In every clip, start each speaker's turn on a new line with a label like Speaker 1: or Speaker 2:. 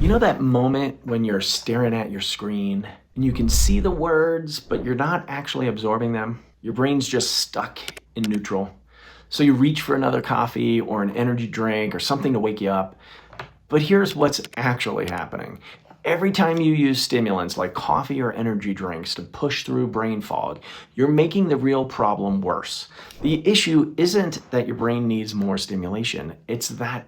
Speaker 1: You know that moment when you're staring at your screen and you can see the words, but you're not actually absorbing them? Your brain's just stuck in neutral. So you reach for another coffee or an energy drink or something to wake you up. But here's what's actually happening. Every time you use stimulants like coffee or energy drinks to push through brain fog, you're making the real problem worse. The issue isn't that your brain needs more stimulation, it's that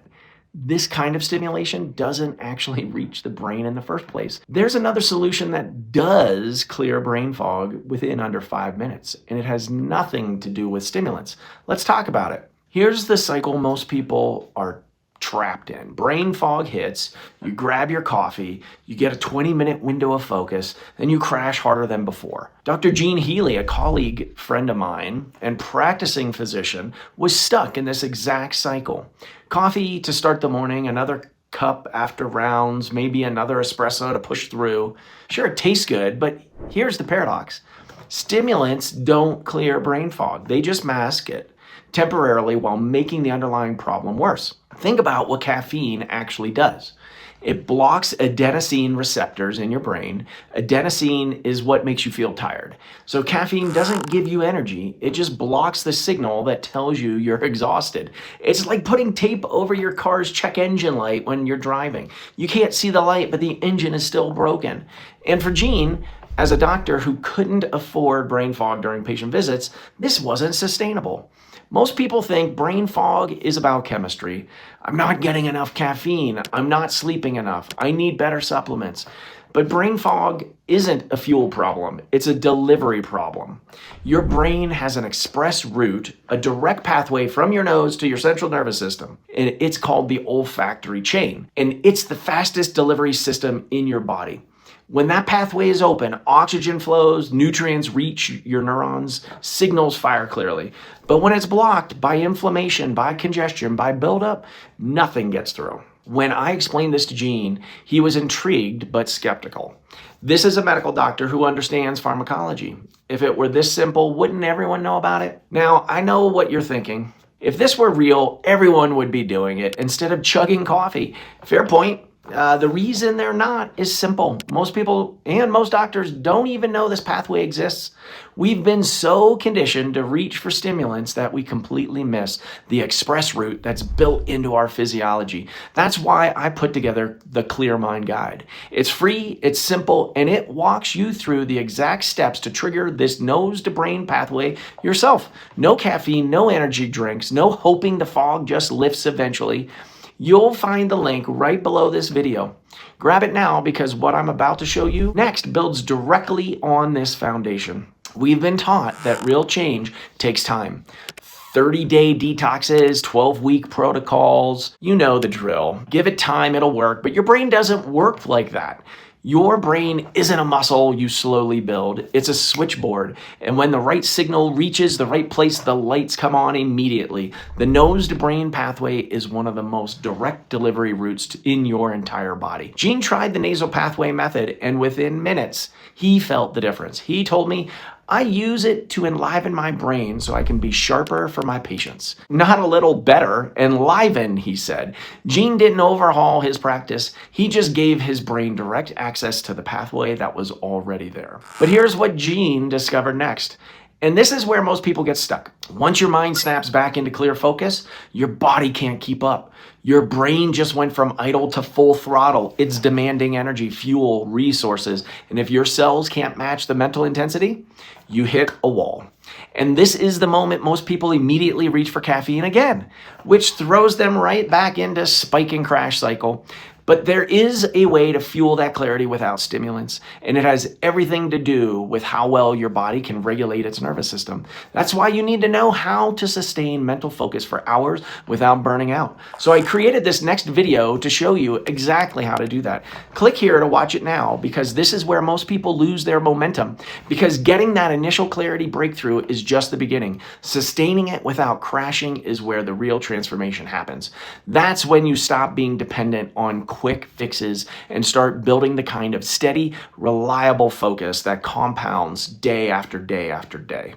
Speaker 1: this kind of stimulation doesn't actually reach the brain in the first place. There's another solution that does clear brain fog within under 5 minutes, and it has nothing to do with stimulants. Let's talk about it. Here's the cycle most people are trapped in. Brain fog hits, you grab your coffee, you get a 20-minute window of focus, then you crash harder than before. Dr. Gene Healy, a colleague friend of mine and practicing physician, was stuck in this exact cycle. Coffee to start the morning, another cup after rounds, maybe another espresso to push through. Sure, it tastes good, but here's the paradox. Stimulants don't clear brain fog. They just mask it temporarily while making the underlying problem worse. Think about what caffeine actually does. It blocks adenosine receptors in your brain. Adenosine is what makes you feel tired. So caffeine doesn't give you energy. It just blocks the signal that tells you you're exhausted. It's like putting tape over your car's check engine light when you're driving. You can't see the light, but the engine is still broken. And for Gene, as a doctor who couldn't afford brain fog during patient visits, this wasn't sustainable. Most people think brain fog is about chemistry. I'm not getting enough caffeine. I'm not sleeping enough. I need better supplements. But brain fog isn't a fuel problem. It's a delivery problem. Your brain has an express route, a direct pathway from your nose to your central nervous system. And it's called the olfactory chain. And it's the fastest delivery system in your body. When that pathway is open, oxygen flows, nutrients reach your neurons, signals fire clearly. But when it's blocked by inflammation, by congestion, by buildup, nothing gets through. When I explained this to Gene, he was intrigued but skeptical. This is a medical doctor who understands pharmacology. If it were this simple, wouldn't everyone know about it? Now, I know what you're thinking. If this were real, everyone would be doing it instead of chugging coffee. Fair point. The reason they're not is simple. Most people and most doctors don't even know this pathway exists. We've been so conditioned to reach for stimulants that we completely miss the express route that's built into our physiology. That's why I put together the Clear Mind Guide. It's free, it's simple, and it walks you through the exact steps to trigger this nose-to-brain pathway yourself. No caffeine, no energy drinks, no hoping the fog just lifts eventually. You'll find the link right below this video. Grab it now because what I'm about to show you next builds directly on this foundation. We've been taught that real change takes time. 30-day detoxes, 12-week protocols, you know the drill. Give it time, it'll work, but your brain doesn't work like that. Your brain isn't a muscle you slowly build, it's a switchboard. And when the right signal reaches the right place, the lights come on immediately. The nose-to-brain pathway is one of the most direct delivery routes in your entire body. Gene tried the nasal pathway method, and within minutes, he felt the difference. He told me, I use it to enliven my brain so I can be sharper for my patients. Not a little better, enliven, he said. Gene didn't overhaul his practice. He just gave his brain direct access to the pathway that was already there. But here's what Gene discovered next. And this is where most people get stuck. Once your mind snaps back into clear focus, your body can't keep up. Your brain just went from idle to full throttle. It's demanding energy, fuel, resources. And if your cells can't match the mental intensity, you hit a wall. And this is the moment most people immediately reach for caffeine again, which throws them right back into spike and crash cycle. But there is a way to fuel that clarity without stimulants, and it has everything to do with how well your body can regulate its nervous system. That's why you need to know how to sustain mental focus for hours without burning out. So I created this next video to show you exactly how to do that. Click here to watch it now, because this is where most people lose their momentum, because getting that initial clarity breakthrough is just the beginning. Sustaining it without crashing is where the real transformation happens. That's when you stop being dependent on quick fixes and start building the kind of steady, reliable focus that compounds day after day after day.